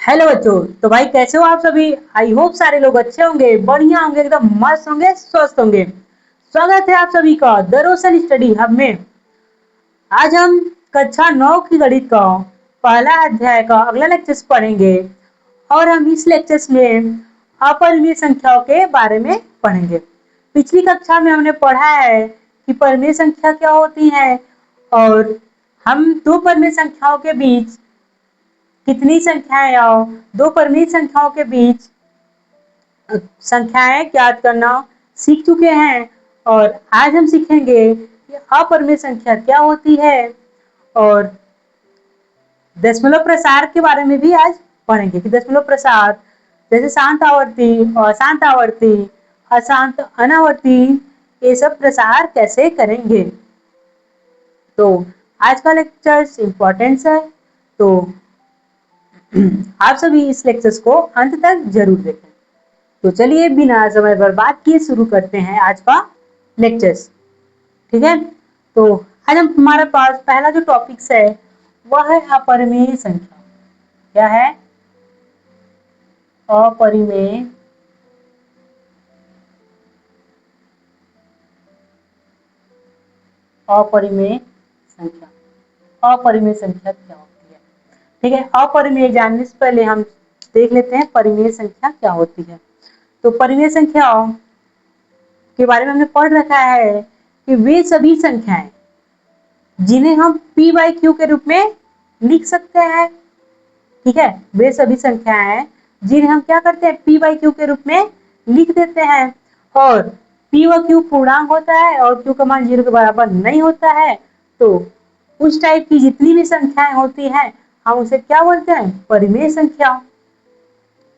Hello बच्चों। तो भाई कैसे हो आप सभी। आई होप सारे लोग अच्छे होंगे, बढ़िया होंगे, एकदम मस्त होंगे, स्वस्थ होंगे। स्वागत है आप सभी का द रोशन स्टडी हब में। आज हम कक्षा 9 की गणित का पहला अध्याय का अगला लेक्चर पढ़ेंगे और हम इस लेक्चर में अपरिमेय संख्याओं के बारे में पढ़ेंगे। पिछली कक्षा में हमने पढ़ा है कि परिमेय संख्या क्या होती है और हम दो परिमेय संख्याओं के बीच कितनी संख्याएं आओ दो परिमेय संख्याओं के बीच संख्याएं ज्ञात करना सीख चुके हैं। और आज हम सीखेंगे कि अपरिमेय संख्या क्या होती है और दशमलव प्रसार के बारे में भी आज पढ़ेंगे कि दशमलव प्रसार जैसे शांत आवर्ती, अशांत आवर्ती, अशांत अनावर्ती, ये सब प्रसार कैसे करेंगे। तो आज का लेक्चर इम्पोर्टेंस है, तो आप सभी इस लेक्चर को अंत तक जरूर देखें। तो चलिए बिना समय बर्बाद किए शुरू करते हैं आज का लेक्चर। ठीक है, तो आज हम हमारे पास पहला जो टॉपिक्स है वह है अपरिमेय संख्या। क्या है? अपरिमेय अपरिमेय संख्या। अपरिमेय संख्या क्या होती है? ठीक है, अपरिमेय जानने से पहले हम देख लेते हैं परिमेय संख्या क्या होती है। तो परिमेय संख्या के बारे में हमने पढ़ रखा है कि वे सभी संख्याएं जिन्हें हम p बाई क्यू के रूप में लिख सकते हैं। ठीक है, वे सभी संख्याएं हैं जिन्हें हम क्या करते हैं p बाई क्यू के रूप में लिख देते हैं। और p व q पूर्णांक होता है और q का मान 0 के बराबर नहीं होता है, तो उस टाइप की जितनी भी संख्याएं होती हैं हम उसे क्या बोलते हैं? परिमेय संख्या।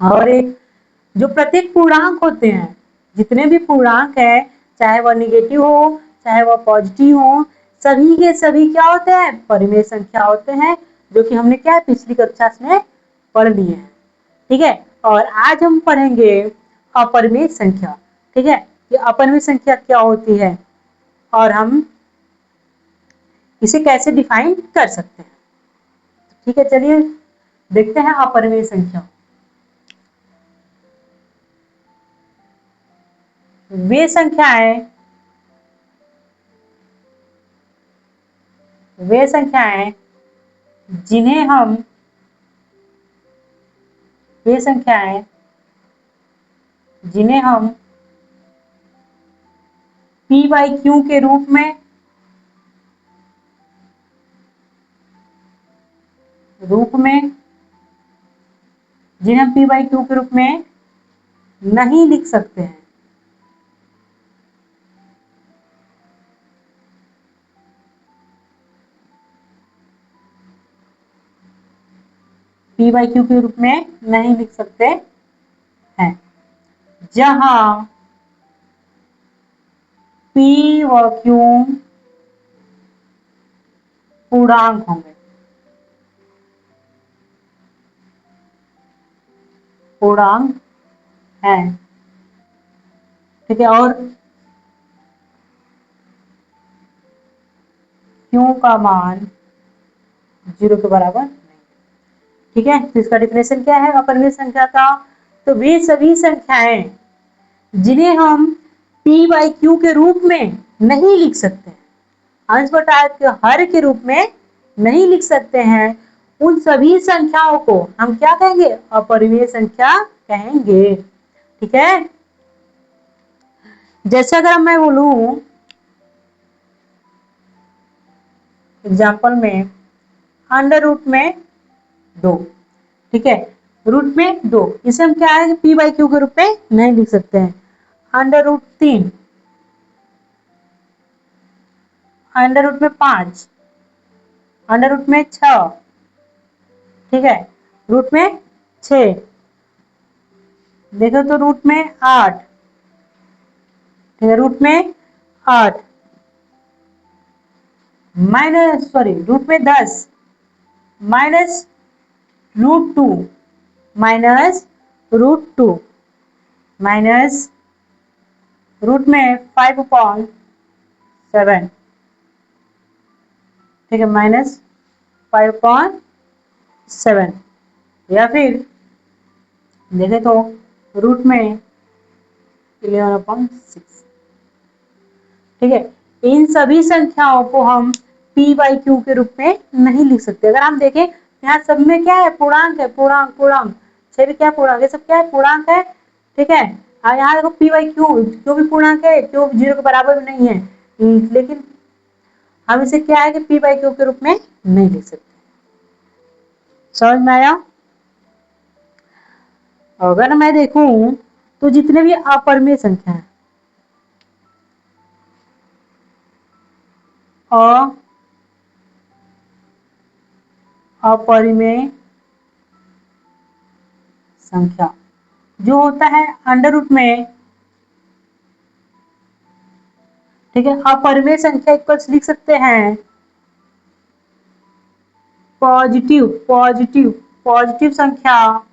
और एक जो प्रत्येक पूर्णांक होते हैं, जितने भी पूर्णांक है, चाहे वह निगेटिव हो चाहे वह पॉजिटिव हो, सभी के सभी क्या होते हैं? परिमेय संख्या होते हैं, जो कि हमने क्या पिछली कक्षा में पढ़ लिए हैं। ठीक है, और आज हम पढ़ेंगे अपरिमेय संख्या। ठीक है, ये अपरिमेय संख्या क्या होती है और हम इसे कैसे डिफाइन कर सकते हैं। ठीक है, चलिए देखते हैं अपरिमेय संख्या। वे संख्याएं वे संख्याएं जिन्हें हम वे संख्याएं जिन्हें हम p बाई क्यू के रूप में जिन्हें हम p बाई क्यू के रूप में नहीं लिख सकते हैं। p बाई क्यू के रूप में नहीं लिख सकते हैं, जहां p व q पूर्णांक होंगे। पूर्णांक है। ठीक है, और q का मान 0 के बराबर नहीं। ठीक है, तो इसका डिफिनेशन क्या है अपरिमेय संख्या का? तो वे सभी संख्याएं जिन्हें हम p बाई क्यू के रूप में नहीं लिख सकते हैं, अंश बटा के हर के रूप में नहीं लिख सकते हैं, उन सभी संख्याओं को हम क्या कहेंगे? अपरिमेय संख्या कहेंगे। ठीक है, जैसे अगर मैं बोलूं एग्जाम्पल में अंडर रूट में 2। ठीक है, रूट में 2, इसे हम क्या है p बाई क्यू के रूप में नहीं लिख सकते हैं। अंडर रूट 3, अंडर रूट में 5, अंडर रूट में 6, ठीक है, रूट में 6, देखो तो रूट में 8, ठीक है, रूट में 8 माइनस रूट में 10 minus root 2 minus root 2 minus root में 5/7, ठीक है, -5/7, या फिर देखे तो रूट में 11/6। ठीक है, इन सभी संख्याओं को हम p/q के रूप में नहीं लिख सकते। अगर हम देखें यहाँ सब में क्या है, पूर्णांक है, पूर्णांक पूर्णांक, छह भी क्या पूर्णांक, ये सब क्या है, पूर्णांक है। ठीक है, और यहाँ देखो p/q, क्यों भी पूर्णांक है, क्यों 0 के बराबर भी नहीं है, लेकिन हम इसे क्या है कि p/q के रूप में नहीं लिख सकते। समझ में आया? अगर मैं देखूं तो जितने भी अपरिमेय संख्या है, अपरिमेय संख्या जो होता है अंडर रूट में, ठीक है, अपरिमेय संख्या इक्वल्स लिख सकते हैं पॉजिटिव पॉजिटिव पॉजिटिव संख्या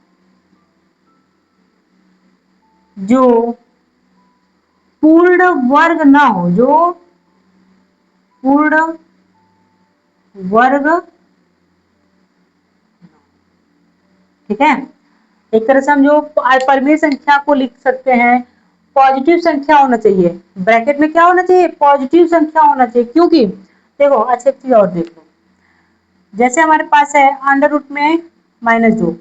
जो पूर्ण वर्ग ना हो, जो पूर्ण वर्ग, ठीक है। एक तरह से हम जो अपरिमेय संख्या को लिख सकते हैं, पॉजिटिव संख्या होना चाहिए, ब्रैकेट में क्या होना चाहिए, पॉजिटिव संख्या होना चाहिए। क्योंकि देखो अच्छा एक चीज और देख लो, जैसे हमारे पास है अंडर रूट में -2,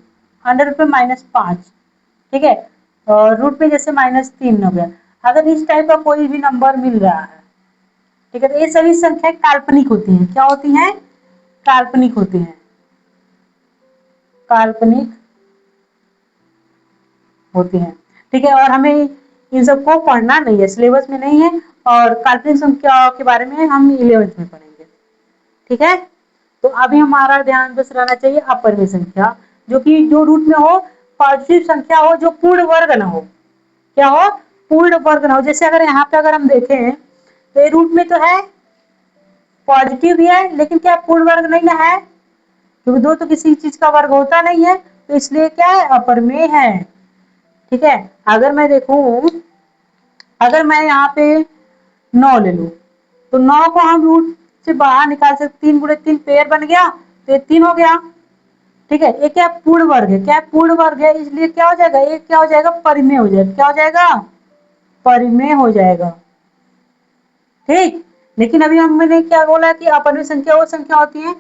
अंडर रूट में -5, ठीक है, और रूट में जैसे -3 हो गया। अगर इस टाइप का कोई भी नंबर मिल रहा है, ठीक है, तो ये सभी संख्या काल्पनिक होती हैं। क्या होती हैं? काल्पनिक होती हैं, काल्पनिक होती हैं। ठीक है, और हमें इन सबको पढ़ना नहीं है, सिलेबस में नहीं है, और काल्पनिक संख्या के बारे में हम 11th में पढ़ेंगे। ठीक है, तो अभी हमारा ध्यान बस रहना चाहिए अपरिमेय संख्या, जो कि जो रूट में हो, पॉजिटिव संख्या हो, जो पूर्ण वर्ग ना हो। क्या हो? पूर्ण वर्ग ना हो। जैसे अगर यहाँ पे अगर हम देखें तो ये रूट में तो है, पॉजिटिव भी है, लेकिन क्या पूर्ण वर्ग नहीं ना है, क्योंकि दो तो किसी चीज का वर्ग होता नहीं है, तो इसलिए क्या है, अपरिमेय है। ठीक है, अगर मैं देखूं, अगर मैं यहाँ पे 9 ले लूं, तो 9 को हम रूट से बाहर निकाल सकते, 3 × 3 पेयर बन गया, तो ये 3 हो गया। ठीक है, ये क्या पूर्ण वर्ग है, क्या पूर्ण वर्ग है, इसलिए क्या हो जाएगा, ये क्या हो जाएगा, परिमेय हो जाएगा। क्या हो जाएगा? परिमेय हो जाएगा। ठीक, लेकिन अभी हमने क्या बोला कि अपरिमेय संख्या वो संख्या होती है,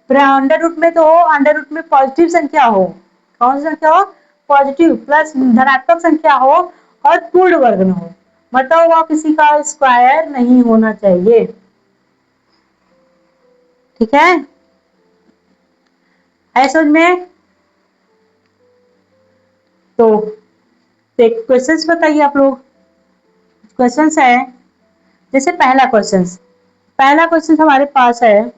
अंडर रूट में तो हो, अंडर रूट में पॉजिटिव संख्या हो, कौन सी संख्या हो, पॉजिटिव प्लस धनात्मक संख्या हो, और पूर्ण वर्ग न हो, मतलब वह किसी का स्क्वायर नहीं होना चाहिए। ठीक है, है समझ में? तो क्वेश्चंस बताइए आप लोग। क्वेश्चंस है, जैसे पहला क्वेश्चन हमारे पास है,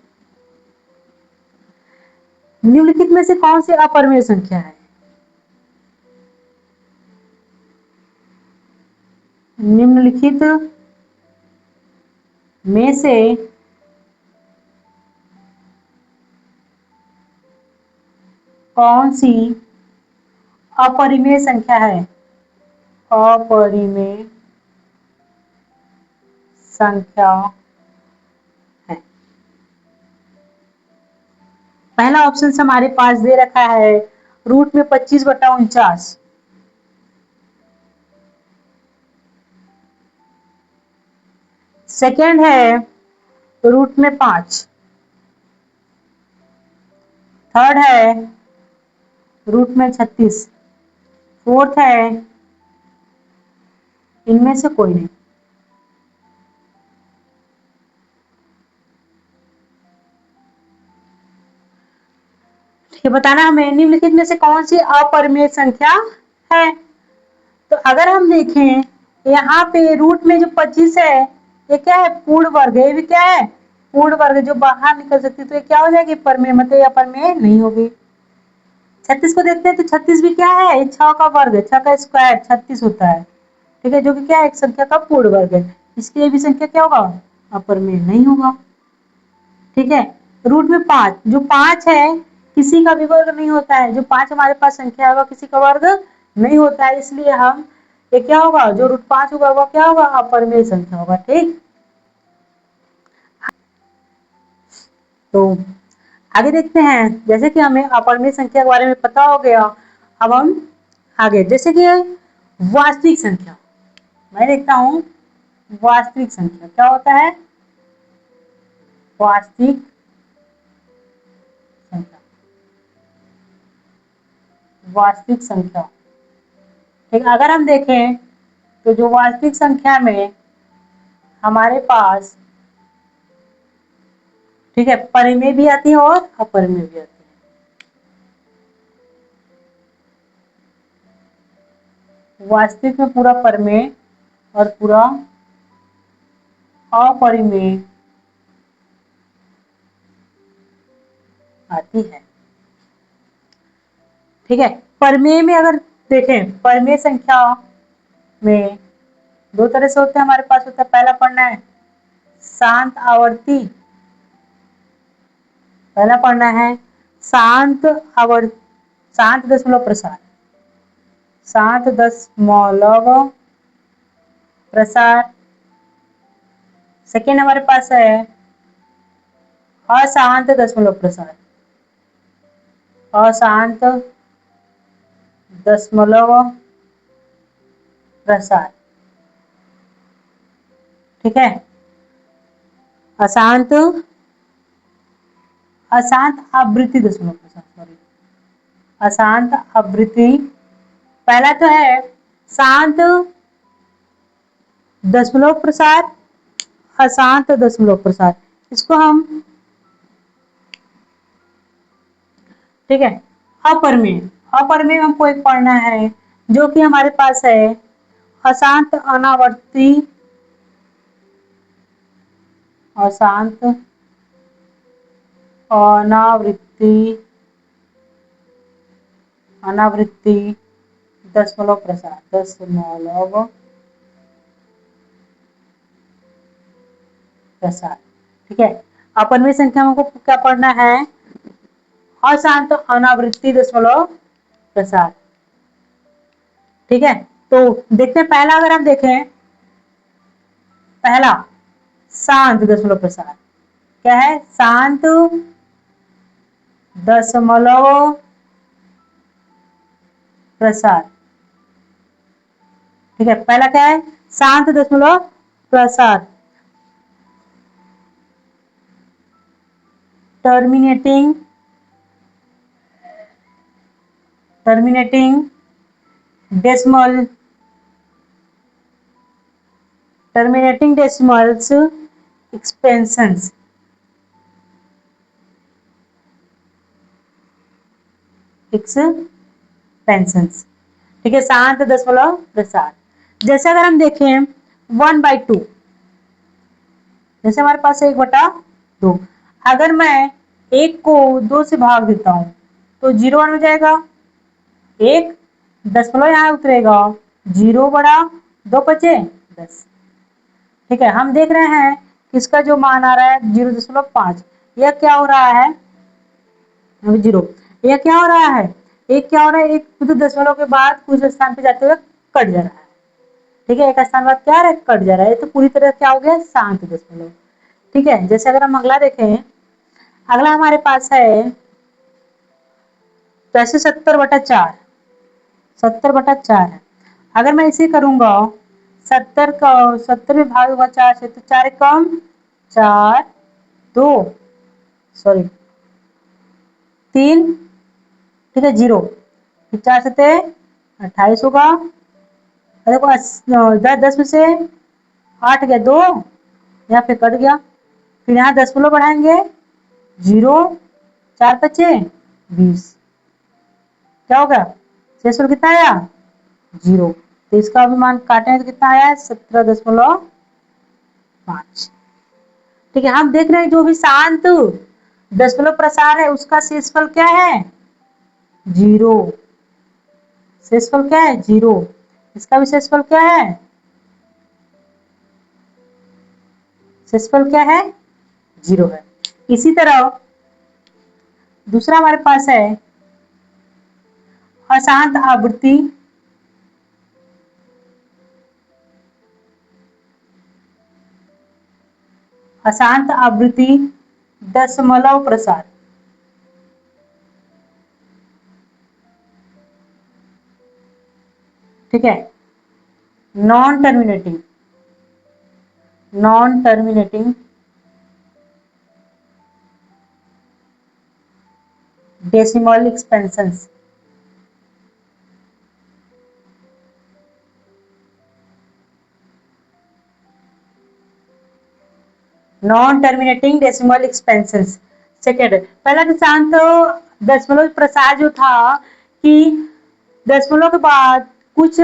निम्नलिखित में से कौन सी अपरिमेय संख्या है? निम्नलिखित में से कौन सी अपरिमेय संख्या है? अपरिमेय संख्या है। पहला ऑप्शन हमारे पास दे रखा है रूट में 25/49। सेकेंड है रूट में 5। थर्ड है रूट में 36। फोर्थ है इनमें से कोई नहीं। ये बताना हमें निम्नलिखित में से कौन सी अपरिमेय संख्या है। तो अगर हम देखें यहाँ पे रूट में जो 25 है, ये क्या है, पूर्ण वर्ग है। ये भी क्या है, पूर्ण वर्ग, जो बाहर निकल सकती है, तो ये क्या हो जाएगी, परिमेय, मतलब ये अपरिमेय नहीं होगी। 36 को देखते हैं तो 36 भी क्या है, 6 का वर्ग, 6 का स्क्वायर 36 होता है। ठीक है, जो कि क्या है, एक संख्या का पूर्ण वर्ग है, इसके लिए भी संख्या क्या होगा, अपरिमेय नहीं होगा। ठीक है, रूट में 5, जो 5 है किसी का भी वर्ग नहीं होता है, जो 5 हमारे पास संख्या है वह किसी का वर्ग नहीं होता है, इसलिए हम ये क्या होगा, जो रूट 5 होगा वह क्या होगा, अपरिमेय संख्या होगा। ठीक, तो आगे देखते हैं, जैसे कि हमें अपरिमेय संख्या के बारे में पता हो गया, अब हम आगे जैसे कि वास्तविक संख्या, मैं देखता हूं वास्तविक संख्या क्या होता है, वास्तविक संख्या, वास्तविक संख्या। ठीक, अगर हम देखें तो जो वास्तविक संख्या में हमारे पास, ठीक है, परिमेय भी आती है और अपरिमेय भी आती है। वास्तविक में पूरा परिमेय और पूरा अपरिमेय आती है। ठीक है, परिमेय में अगर देखें, परिमेय संख्या में दो तरह से होते हैं हमारे पास, होता है पहला पढ़ना है शांत आवर्ती, पहला पढ़ना है शांत दशमलव प्रसार, शांत दशमलव प्रसार। सेकेंड हमारे पास है अशांत दशमलव प्रसार, अशांत दशमलव प्रसार। ठीक है, अशांत आवृत्ति दशमलव प्रसार, सॉरी, अशांत आवृत्ति। पहला तो है शांत दशमलव प्रसार, अशांत दशमलव प्रसार, इसको हम, ठीक है, अपरिमेय, अपरिमेय हमको एक पढ़ना है जो कि हमारे पास है अशांत अनावर्ती, अशांत अनावृत्ति दशमलव प्रसार, दशमलव प्रसार। ठीक है, अपरिमेय संख्या में हमको क्या पढ़ना है, अशांत अनावृत्ति दशमलव प्रसार। ठीक है, तो देखते हैं पहला, अगर हम देखें पहला शांत दशमलव प्रसार क्या है, शांत दशमलव प्रसार। ठीक है, पहला क्या है, शांत दशमलव प्रसार। Terminating decimal, terminating decimals expansions, expansions. ठीक है, शांत दशमलव प्रसार। जैसे अगर हम देखें 1/2, जैसे हमारे पास 1/2, अगर मैं 1 को 2 से भाग देता हूं तो 0 हो जाएगा, 1 दशमलव यहाँ उतरेगा, 0 बड़ा 2 बचे 10। ठीक है, हम देख रहे हैं कि इसका जो मान आ रहा है 0.5, यह क्या हो रहा है, 0, यह क्या हो रहा है, एक क्या हो रहा है, एक दशमलव के बाद कुछ स्थान पे जाते हुए कट जा रहा है। ठीक है, एक स्थान बाद क्या है, कट जा रहा है, तो पूरी तरह क्या हो गया, शांत दशमलव। ठीक है, जैसे अगर हम अगला देखें, अगला हमारे पास है जैसे 70/4, 70/4 है। अगर मैं इसे करूंगा 70 में भाग होगा 4 से, तो 4 कम 4, 2, सॉरी 3, ठीक है 0, फिर 4 से 28 होगा, देखो 10 में से 8 गया 2, यहाँ पे कट गया, फिर यहाँ दशमलव बढ़ाएंगे 0, 4 बचे 20, क्या होगा, शेषफल कितना आया 0, तो इसका भी मान काटे तो कितना आया 17.5। ठीक है, हम देख रहे हैं जो भी शांत दशमलव प्रसार है उसका शेषफल क्या है 0, शेषफल क्या है 0, इसका भी शेषफल क्या है, शेषफल क्या है 0 है। इसी तरह दूसरा हमारे पास है अशांत आवृत्ति, अशांत आवृत्ति दशमलव प्रसार। ठीक, ठीक है। Non terminating decimal expansions, non terminating decimal expansions. Second, पहला दशांश दशमलव प्रसार जो था कि दशमलव के बाद कुछ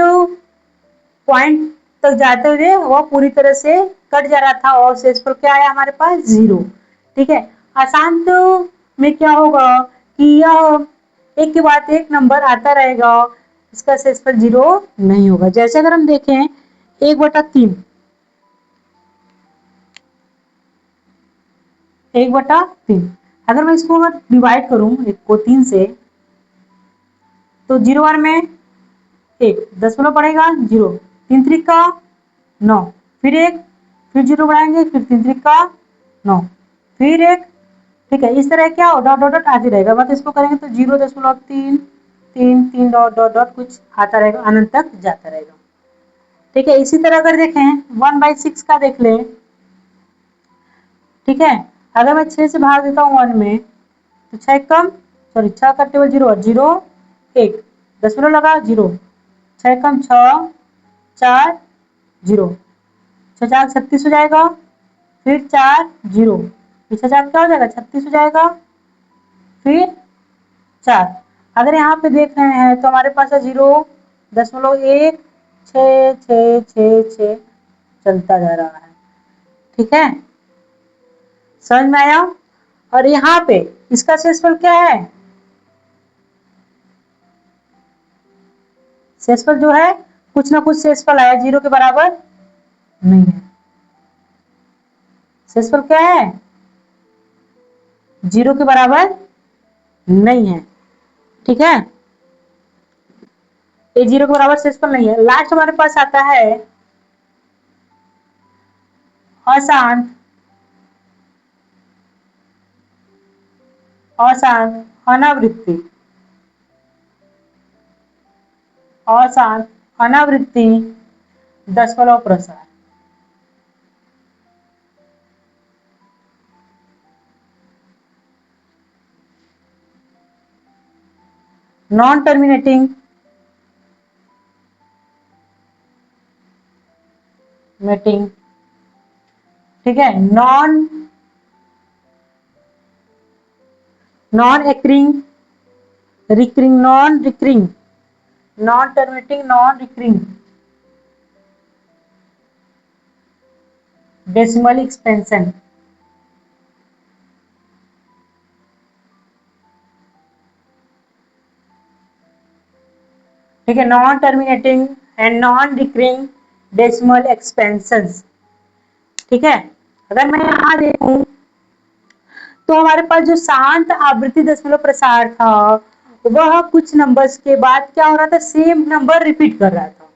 पॉइंट तक जाते हुए वह पूरी तरह से कट जा रहा था और शेषफल क्या आया हमारे पास 0। ठीक है। अशांत में क्या होगा कि यह एक के बाद एक नंबर आता रहेगा, इसका शेषफल 0 नहीं होगा। जैसे अगर हम देखें 1/3, 1/3, अगर मैं इसको अगर डिवाइड करूं 1 को 3 से, तो 0 बार में 1 दशमलव पड़ेगा 0, 3 त्रिक का 9, फिर 1, फिर 0 बढ़ाएंगे, फिर 3 त्रिक का 9, फिर 1। ठीक है। इस तरह क्या हो डॉट डॉट डॉट आते रहेगा, मतलब इसको करेंगे तो 0.3 3 3 डॉट डॉट डॉट कुछ आता रहेगा, अनंत तक जाता रहेगा। ठीक है। इसी तरह अगर देखें 1/6 का देख लें। ठीक है। अगर मैं 6 से भाग देता हूँ 1 में, तो 6 कम, सॉरी 6 का टेबल 0, 0 1 दशमलव लगा 0, 6 कम 6 4 0, 6 4 36 हो जाएगा, फिर 4 0, फिर 6 4 क्या हो जाएगा 36 हो जाएगा, फिर 4। अगर यहाँ पे देख रहे हैं तो हमारे पास है 0.1 6 6 6 6 चलता जा रहा है। ठीक है। समझ में आया। और यहाँ पे इसका शेषफल क्या है, शेषफल जो है कुछ ना कुछ शेषफल आया, 0 के बराबर नहीं है। शेषफल क्या है, 0 के बराबर नहीं है। ठीक है। ये 0 के बराबर शेषफल नहीं है। लास्ट हमारे पास आता है अशांत अनावृत्ति, अशांत अनावृत्ति दशमलव प्रसार। Non terminating meeting. ठीक है। नॉन एक्रिंग recurring, non recurring, non terminating non recurring decimal expansion. ठीक है। Non terminating and non recurring decimal expansions. ठीक है। अगर मैं यहां देखूं तो हमारे पास जो शांत आवृत्ति दशमलव प्रसार था वह कुछ नंबर्स के बाद क्या हो रहा था, सेम नंबर रिपीट कर रहा था।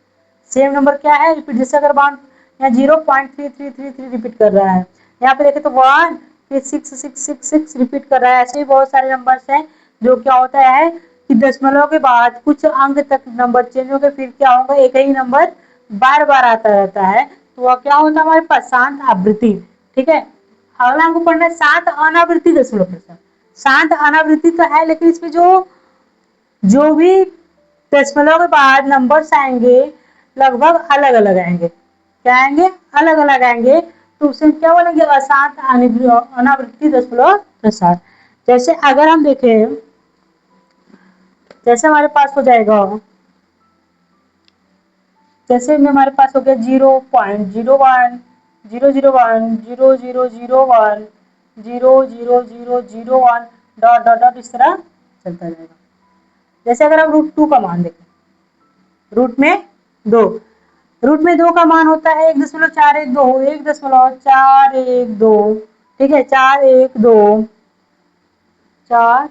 सेम नंबर क्या है, रिपीट। जैसे अगर बाउंड यहाँ 0.3333 रिपीट कर रहा है, यहाँ पे देखें तो 1 फिर 6666 रिपीट कर रहा है। ऐसे ही बहुत सारे नंबर्स हैं जो क्या होता है कि दशमलव के बाद कुछ अंक तक नंबर चेंज होकर फिर क्या होगा, एक ही नंबर बार बार आता रहता है, तो वह क्या होता है हमारे पास शांत आवृत्ति। ठीक है। अगला हमको पढ़ना है शांत अनावृत्ति दशमलव प्रसार। शांत अनावृत्ति तो है, लेकिन इसमें जो भी दशमलव के बाद नंबर्स आएंगे लगभग अलग अलग आएंगे। क्या आएंगे, अलग अलग आएंगे, तो उसे क्या बोलेंगे, अशांत अनावृत्ति दशमलव प्रसार। जैसे अगर हम देखें, जैसे हमारे पास हो जाएगा, जैसे में हमारे पास हो गया 0.01 001 0001 00001 डॉट डॉट डॉट, इस तरह चलता जाएगा। जैसे अगर हम √2 का मान देखें, रूट में 2, रूट में 2 का मान होता है 1.412, 1.412। ठीक है। 412 4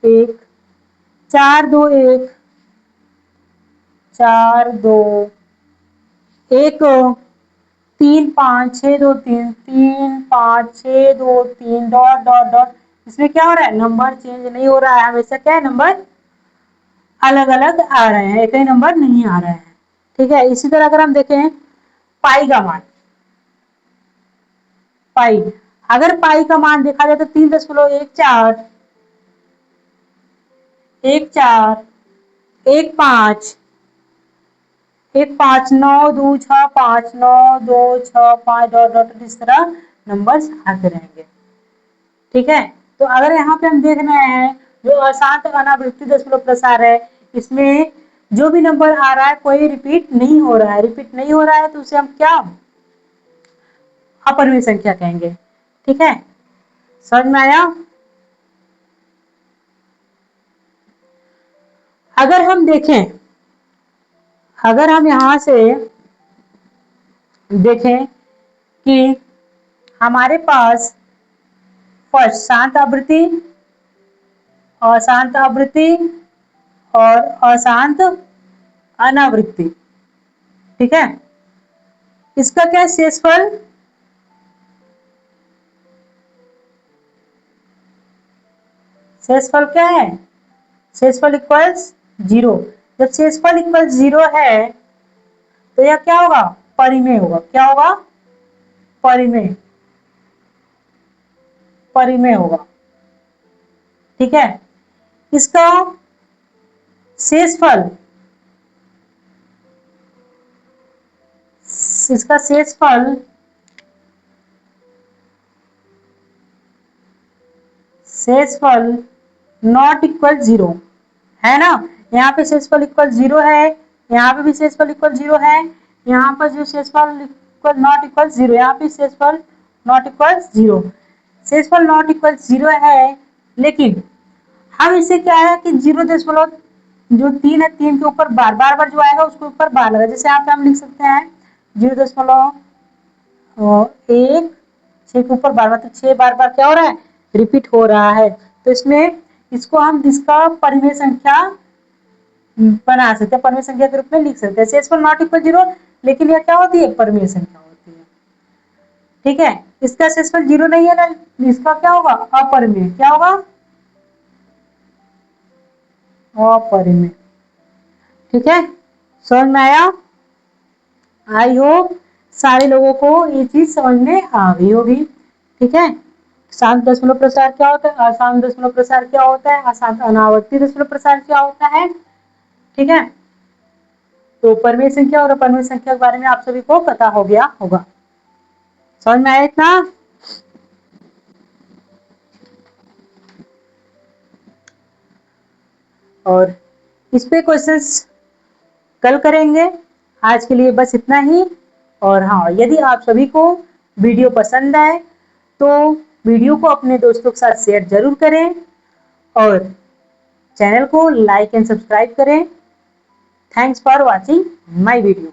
1 421 4 2 1 3 5 6 2 3 3 5 6 2 3 डॉट डॉट डॉट। इसमें क्या हो रहा है, नंबर चेंज नहीं हो रहा है, हमेशा क्या है, नंबर अलग अलग आ रहे हैं, एक ही नंबर नहीं आ रहा है। ठीक है। इसी तरह अगर हम देखें पाई का मान, पाई, अगर पाई का मान देखा जाए तो 3.14, 1 4, 1 5, 1 5, 9 2 6 5, 9 2 6 5 डॉट डॉट इस तरह नंबर्स आते रहेंगे। ठीक है। तो अगर यहाँ पे हम देख रहे हैं जो अशांत अनावृत्ति दशमलव प्रसार है, इसमें जो भी नंबर आ रहा है कोई रिपीट नहीं हो रहा है, रिपीट नहीं हो रहा है तो उसे हम क्या अपरिमेय संख्या कहेंगे। ठीक है, समझ में आया। अगर हम देखें, अगर हम यहां से देखें कि हमारे पास फर्स्ट शांत आवृत्ति, अशांत आवृत्ति और अशांत अनावृत्ति, ठीक है, इसका क्या शेषफल, शेषफल क्या है, शेषफल इक्वल्स 0। जब शेषफल इक्वल्स 0 है तो यह क्या होगा, परिमेय होगा। क्या होगा, परिमेय, परिमेय होगा। ठीक है, इसका शेषफल, इसका शेषफल शेषफल नॉट इक्वल 0 है ना। यहाँ पे शेषफल इक्वल 0 है, यहाँ पे भी शेषफल इक्वल 0 है, यहाँ पर जो शेषफल इक्वल नॉट इक्वल 0, यहाँ पे शेषफल नॉट इक्वल 0, शेषफल नॉट इक्वल 0 है। लेकिन हम इसे क्या है कि 0 जो 3 है, 3 के ऊपर बार बार बार जो आएगा उसके ऊपर बार लगा, जैसे यहाँ पे हम लिख सकते हैं 0.1, 6 के ऊपर बार बार, तो 6 बार बार क्या हो रहा है, रिपीट हो रहा है। तो इसमें इसको हम इसका परिमेय संख्या बना सकते हैं, परिमेय संख्या के रूप में लिख सकते हैं। शेषफल नॉट इक्वल 0, लेकिन यह क्या होती है, परिमेय संख्या होती है। ठीक है, इसका शेषफल 0 नहीं है ना, इसका क्या होगा, अपरिमेय। क्या होगा, अपरिमेय। ठीक है, समझ में आया। आई होप सारे लोगों को ये चीज समझ में आ गई होगी। ठीक है, शांत दशमलव प्रसार क्या होता है, अशांत दशमलव प्रसार क्या होता है, अशांत अनावर्ती दशमलव प्रसार क्या होता है। ठीक है, तो परिमेय संख्या और अपरिमेय संख्या के बारे में आप सभी को पता हो गया होगा। समझ में आया इतना। और इस पे क्वेश्चंस कल करेंगे। आज के लिए बस इतना ही। और हाँ, यदि आप सभी को वीडियो पसंद आए तो वीडियो को अपने दोस्तों के साथ शेयर जरूर करें और चैनल को लाइक एंड सब्सक्राइब करें। Thanks for watching my video.